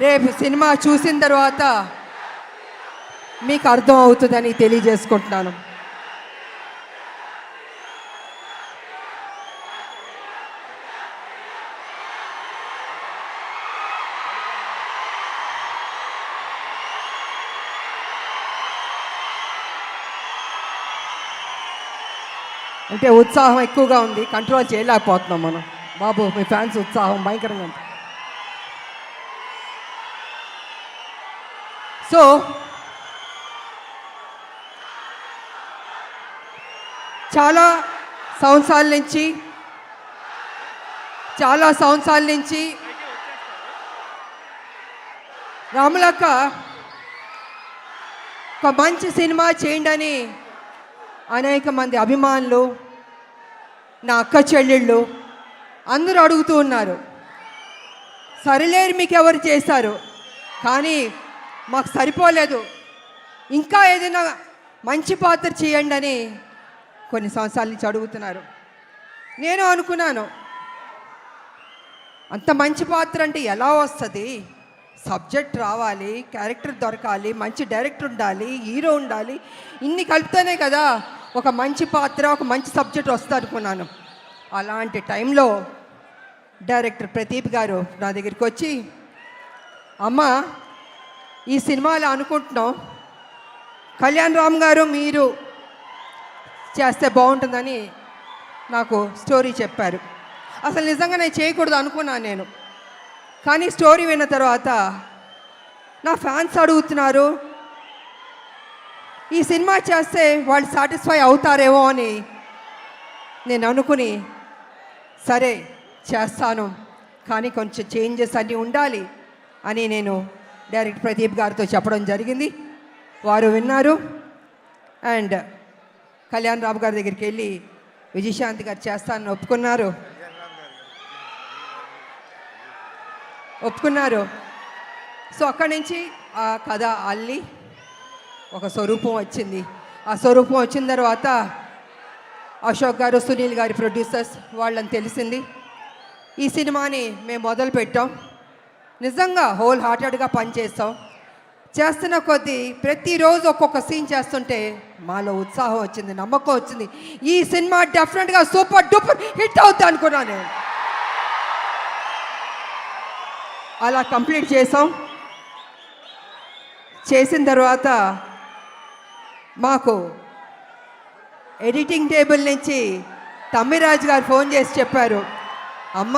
రేపు సినిమా చూసిన తర్వాత మీకు అర్థం అవుతుందని తెలియజేసుకుంటున్నాను. అంటే ఉత్సాహం ఎక్కువగా ఉంది, కంట్రోల్ చేయలేకపోతున్నాం మనం. బాబు మీ ఫ్యాన్స్ ఉత్సాహం భయంకరంగా ఉంది. సో చాలా సంవత్సరాల నుంచి రాములక్క ఒక మంచి సినిమా చేయండి అని అనేక మంది అభిమానులు, నా అక్క చెల్లెళ్ళు అందరూ అడుగుతూ ఉన్నారు. సరిలేరు మీకు ఎవరు చేశారు, కానీ మాకు సరిపోలేదు, ఇంకా ఏదైనా మంచి పాత్ర చేయండి అని కొన్ని సంవత్సరాల నుంచి అడుగుతున్నారు. నేను అనుకున్నాను, అంత మంచి పాత్ర అంటే ఎలా వస్తుంది? సబ్జెక్ట్ రావాలి, క్యారెక్టర్ దొరకాలి, మంచి డైరెక్టర్ ఉండాలి, హీరో ఉండాలి, ఇన్ని కలిపితేనే కదా ఒక మంచి పాత్ర, ఒక మంచి సబ్జెక్ట్ వస్తుంది అనుకున్నాను. అలాంటి టైంలో డైరెక్టర్ ప్రదీప్ గారు నా దగ్గరికి వచ్చి, అమ్మ ఈ సినిమాలో అనుకుంటున్నాం కళ్యాణ్ రామ్ గారు మీరు చేస్తే బాగుంటుందని నాకు స్టోరీ చెప్పారు. అసలు నిజంగా నేను చేయకూడదు అనుకున్నాను నేను. కానీ స్టోరీ విన్న తర్వాత నా ఫ్యాన్స్ అడుగుతున్నారు, ఈ సినిమా చేస్తే వాళ్ళు సాటిస్ఫై అవుతారేమో అని నేను అనుకుని సరే చేస్తాను, కానీ కొంచెం చేంజెస్ అన్నీ ఉండాలి అని నేను డైరెక్టర్ ప్రదీప్ గారితో చెప్పడం జరిగింది. వారు విన్నారు. అండ్ కళ్యాణ్ రామ్ గారి దగ్గరికి వెళ్ళి విజయశాంతి గారు చేస్తానని ఒప్పుకున్నారు. సో అక్కడి నుంచి ఆ కథ అల్లి ఒక స్వరూపం వచ్చింది. ఆ స్వరూపం వచ్చిన తర్వాత అశోక్ గారు, సునీల్ గారి ప్రొడ్యూసర్స్ వాళ్ళని తెలిసింది. ఈ సినిమాని మేము మొదలుపెట్టాం. నిజంగా హోల్ హార్టెడ్గా పనిచేస్తాం. చేస్తున్న కొద్దీ ప్రతిరోజు ఒక్కొక్క సీన్ చేస్తుంటే మాలో ఉత్సాహం వచ్చింది, నమ్మకం వచ్చింది. ఈ సినిమా డెఫినెట్గా సూపర్ డూపర్ హిట్ అవుతుంది అనుకున్నాను నేను. అలా కంప్లీట్ చేసాం. చేసిన తర్వాత మాకు ఎడిటింగ్ టేబుల్ నుంచి తమ్మిరాజు గారు ఫోన్ చేసి చెప్పారు, అమ్మ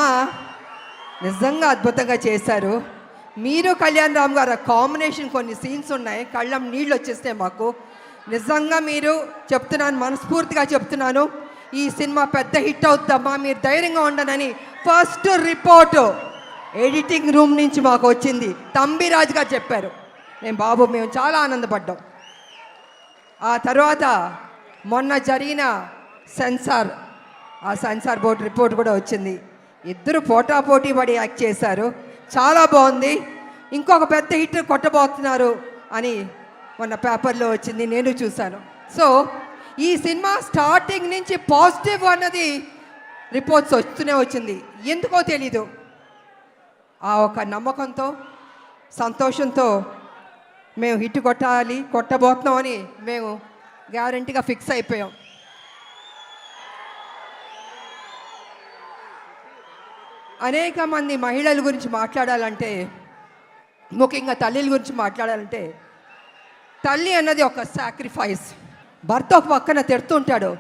నిజంగా అద్భుతంగా చేశారు, మీరు కళ్యాణ్ రామ్ గారు కాంబినేషన్ కొన్ని సీన్స్ ఉన్నాయి, కళ్ళం నీళ్ళు వచ్చేస్తాయి మాకు. నిజంగా మీరు చెప్తున్నాను, మనస్ఫూర్తిగా చెప్తున్నాను, ఈ సినిమా పెద్ద హిట్ అవుతుందమ్మా, మీరు ధైర్యంగా ఉండనని ఫస్ట్ రిపోర్టు ఎడిటింగ్ రూమ్ నుంచి మాకు వచ్చింది. తంబిరాజు గారు చెప్పారు. మేము చాలా ఆనందపడ్డాం. ఆ తర్వాత మొన్న జరిగిన సెన్సార్ బోర్డు రిపోర్ట్ కూడా వచ్చింది. ఇద్దరు పోటాపోటీ పడి యాక్ట్ చేశారు, చాలా బాగుంది, ఇంకొక పెద్ద హిట్ కొట్టబోతున్నారు అని మొన్న పేపర్లో వచ్చింది, నేను చూశాను. సో ఈ సినిమా స్టార్టింగ్ నుంచి పాజిటివ్ అన్నది రిపోర్ట్స్ వస్తూనే వచ్చింది. ఎందుకో తెలీదు, ఆ ఒక నమ్మకంతో, సంతోషంతో మేము హిట్ కొట్టబోతున్నామని మేము గ్యారంటీగా ఫిక్స్ అయిపోయాం. అనేక మంది మహిళల గురించి మాట్లాడాలంటే, ముఖ్యంగా తల్లిల గురించి మాట్లాడాలంటే, తల్లి అన్నది ఒక సాక్రిఫైస్. భర్త ఒక పక్కన తిడుతుంటాడు,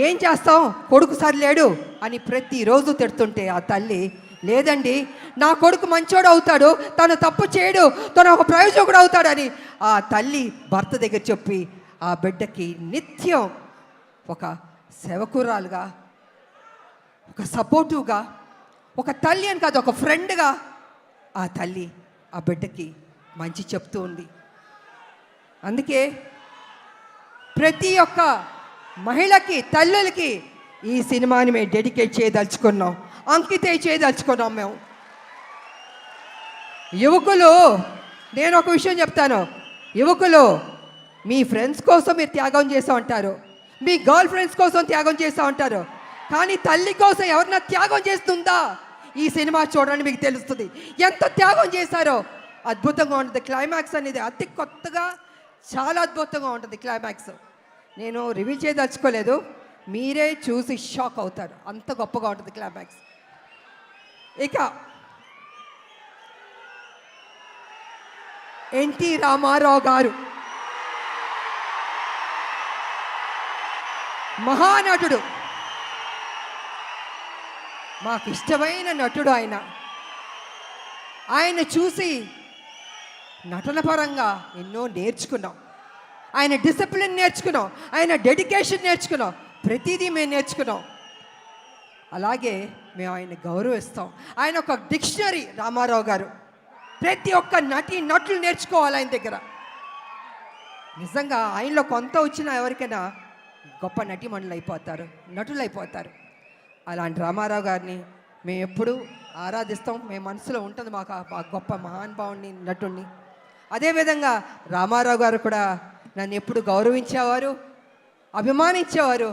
ఏం చేస్తాం కొడుకు సరిలేడు అని ప్రతిరోజు తిడుతుంటే ఆ తల్లి, లేదండి నా కొడుకు మంచోడు అవుతాడు, తను తప్పు చేయడు, తను ఒక ప్రయోజకుడు అవుతాడని ఆ తల్లి భర్త దగ్గర చెప్పి ఆ బిడ్డకి నిత్యం ఒక సేవకురాలుగా, ఒక సపోర్టివ్గా, ఒక తల్లి అని కాదు ఒక ఫ్రెండ్గా ఆ తల్లి ఆ బిడ్డకి మంచి చెప్తూ ఉంది. అందుకే ప్రతి ఒక్క మహిళకి, తల్లులకి ఈ సినిమాని మేము డెడికేట్ చేయదలుచుకున్నాం, అంకితం చేయదలుచుకున్నాం మేము. యువకులు, నేను ఒక విషయం చెప్తాను, యువకులు మీ ఫ్రెండ్స్ కోసం మీరు త్యాగం చేస్తూ ఉంటారు, మీ గర్ల్ ఫ్రెండ్స్ కోసం త్యాగం చేస్తూ ఉంటారు, కానీ తల్లి కోసం ఎవరన్నా త్యాగం చేస్తుందా? ఈ సినిమా చూడండి, మీకు తెలుస్తుంది ఎంత త్యాగం చేశారో. అద్భుతంగా ఉంటుంది క్లైమాక్స్ అనేది, అతి కొత్తగా చాలా అద్భుతంగా ఉంటుంది క్లైమాక్స్. నేను రివీల్ చేయదలుచుకోలేదు, మీరే చూసి షాక్ అవుతారు, అంత గొప్పగా ఉంటుంది క్లైమాక్స్. ఇక ఎన్టీ రామారావు గారు మహానటుడు, మాకు ఇష్టమైన నటుడు ఆయన. ఆయన చూసి నటన పరంగా ఎన్నో నేర్చుకున్నాం, ఆయన డిసిప్లిన్ నేర్చుకున్నాం, ఆయన డెడికేషన్ నేర్చుకున్నాం, ప్రతిదీ మేము నేర్చుకున్నాం. అలాగే మేము ఆయన గౌరవిస్తాం. ఆయన ఒక డిక్షనరీ రామారావు గారు. ప్రతి ఒక్క నటులు నేర్చుకోవాలి ఆయన దగ్గర. నిజంగా ఆయనలో కొంత వచ్చినా ఎవరికైనా గొప్ప నటీమణులు అయిపోతారు, నటులు అయిపోతారు. అలాంటి రామారావు గారిని మేము ఎప్పుడూ ఆరాధిస్తాం, మేము మనసులో ఉంటుంది మాకు ఆ గొప్ప మహానుభావుని, నటుడిని. అదేవిధంగా రామారావు గారు కూడా నన్ను ఎప్పుడు గౌరవించేవారు, అభిమానించేవారు.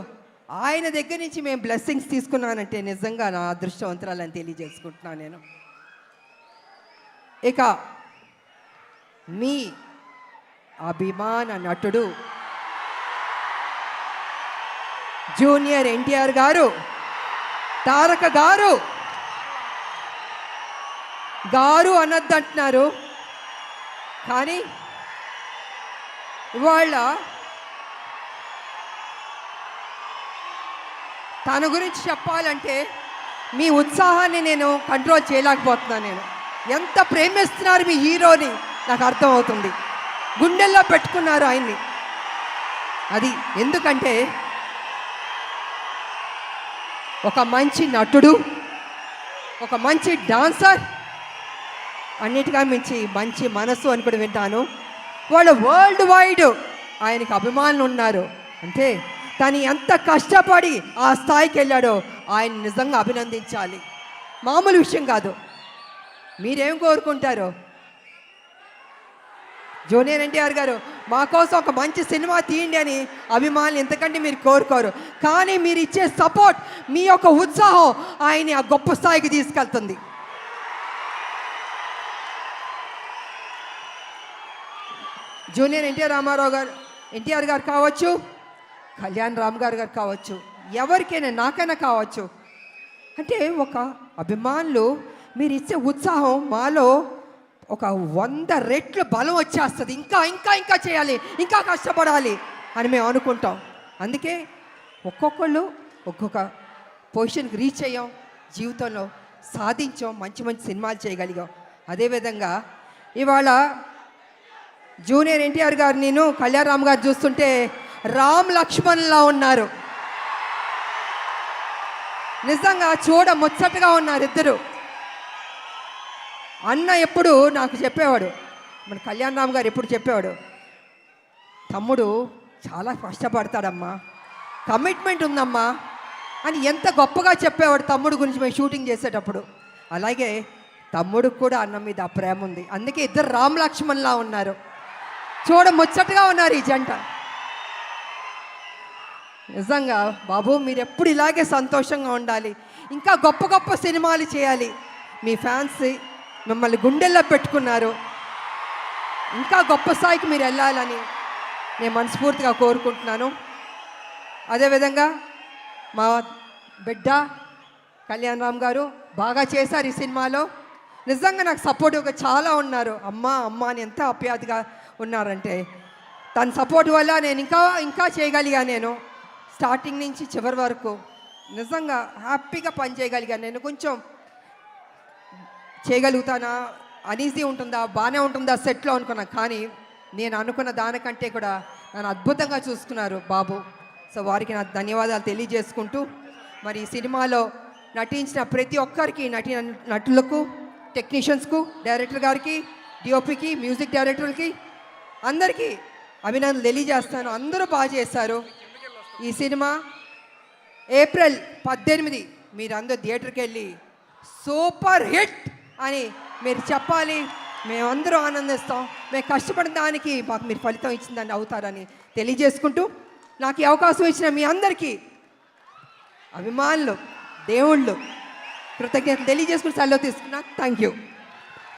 ఆయన దగ్గర నుంచి మేము బ్లెస్సింగ్స్ తీసుకున్నానంటే నిజంగా నా అదృష్టవంతురాలని తెలియజేసుకుంటున్నాను నేను. ఇక మీ అభిమాన నటుడు జూనియర్ ఎన్టీఆర్ గారు, తారక గారు. గారు అనొద్దంటున్నారు, కానీ ఇవాళ తన గురించి చెప్పాలంటే మీ ఉత్సాహాన్ని నేను కంట్రోల్ చేయలేకపోతున్నాను. నేను ఎంత ప్రేమిస్తున్నారు మీ హీరోని నాకు అర్థమవుతుంది. గుండెల్లో పెట్టుకున్నారు ఆయన్ని. అది ఎందుకంటే ఒక మంచి నటుడు, ఒక మంచి డాన్సర్, అన్నిటిగా మించి మంచి మనసు అని కూడా వింటాను. వాళ్ళు వరల్డ్ వైడ్ ఆయనకు అభిమానులు ఉన్నారు. అంటే తను ఎంత కష్టపడి ఆ స్థాయికి వెళ్ళాడో ఆయన నిజంగా అభినందించాలి, మామూలు విషయం కాదు. మీరేం కోరుకుంటారు? జూనియర్ ఎన్టీఆర్ గారు మా కోసం ఒక మంచి సినిమా తీయండి అని అభిమానులు ఎంతకంటే మీరు కోరుకోరు, కానీ మీరు ఇచ్చే సపోర్ట్, మీ యొక్క ఉత్సాహం ఆయన్ని ఆ గొప్ప స్థాయికి తీసుకెళ్తుంది. జూనియర్ ఎన్టీఆర్ గారు కావచ్చు, కళ్యాణ్ రామ్ గారు కావచ్చు, ఎవరికైనా నాకైనా కావచ్చు. అంటే ఒక అభిమానులు మీరు ఇచ్చే ఉత్సాహం మాలో ఒక 100 రెట్లు బలం వచ్చేస్తుంది. ఇంకా ఇంకా ఇంకా చేయాలి, ఇంకా కష్టపడాలి అని మేము అనుకుంటాం. అందుకే ఒక్కొక్కళ్ళు ఒక్కొక్క పొజిషన్కి రీచ్ అయ్యాం, జీవితంలో సాధించాం, మంచి మంచి సినిమాలు చేయగలిగాం. అదేవిధంగా ఇవాళ జూనియర్ ఎన్టీఆర్ గారు, నేను కళ్యాణ్ రామ్ గారు చూస్తుంటే రామ్ లక్ష్మణ్లా ఉన్నారు. నిజంగా చూడ ముచ్చటగా ఉన్నారు ఇద్దరు. అన్న ఎప్పుడు నాకు చెప్పేవాడు, మన కళ్యాణ్ రామ్ గారు ఎప్పుడు చెప్పేవాడు, తమ్ముడు చాలా కష్టపడతాడమ్మా, కమిట్మెంట్ ఉందమ్మా అని ఎంత గొప్పగా చెప్పేవాడు తమ్ముడు గురించి మేము షూటింగ్ చేసేటప్పుడు. అలాగే తమ్ముడికి కూడా అన్న మీద ఆ ప్రేమ ఉంది. అందుకే ఇద్దరు రామ్ లక్ష్మణ్లా ఉన్నారు, చూడ ముచ్చటగా ఉన్నారు ఈ జంట. నిజంగా బాబు మీరు ఎప్పుడు ఇలాగే సంతోషంగా ఉండాలి, ఇంకా గొప్ప గొప్ప సినిమాలు చేయాలి. మీ ఫ్యాన్స్ మిమ్మల్ని గుండెల్లో పెట్టుకున్నారు, ఇంకా గొప్ప స్థాయికి మీరు వెళ్ళాలని నేను మనస్ఫూర్తిగా కోరుకుంటున్నాను. అదేవిధంగా మా బిడ్డ కళ్యాణ్ రామ్ గారు బాగా చేశారు ఈ సినిమాలో. నిజంగా నాకు సపోర్టివ్గా చాలా ఉన్నారు. అమ్మ అమ్మ అని ఎంత ఆప్యాయతగా ఉన్నారంటే, తన సపోర్ట్ వల్ల నేను ఇంకా ఇంకా చేయగలిగా. నేను స్టార్టింగ్ నుంచి చివరి వరకు నిజంగా హ్యాపీగా పనిచేయగలిగాను. నేను కొంచెం చేయగలుగుతానా, అనీజీ ఉంటుందా, బాగానే ఉంటుందా సెట్లో అనుకున్నా, కానీ నేను అనుకున్న దానికంటే కూడా నన్ను అద్భుతంగా చూసుకున్నారు బాబు. సో వారికి నా ధన్యవాదాలు తెలియజేసుకుంటూ, మరి ఈ సినిమాలో నటించిన ప్రతి ఒక్కరికి, నటులకు, టెక్నీషియన్స్కు, డైరెక్టర్ గారికి, డిఓపికి, మ్యూజిక్ డైరెక్టర్కి అందరికీ అభినందనలు తెలియజేస్తాను. అందరూ బాగా చేశారు. ఈ సినిమా ఏప్రిల్ 18 మీరందరూ థియేటర్కి వెళ్ళి సూపర్ హిట్ అని మీరు చెప్పాలి. మేమందరూ ఆనందిస్తాం. మేము కష్టపడిన దానికి మాకు మీరు ఫలితం ఇచ్చిందని అవుతారని తెలియజేసుకుంటూ, నాకు ఈ అవకాశం ఇచ్చిన మీ అందరికీ, అభిమానులు, దేవుళ్ళు, కృతజ్ఞతలు తెలియజేసుకుని సెలవు తీసుకున్నా. Thank you.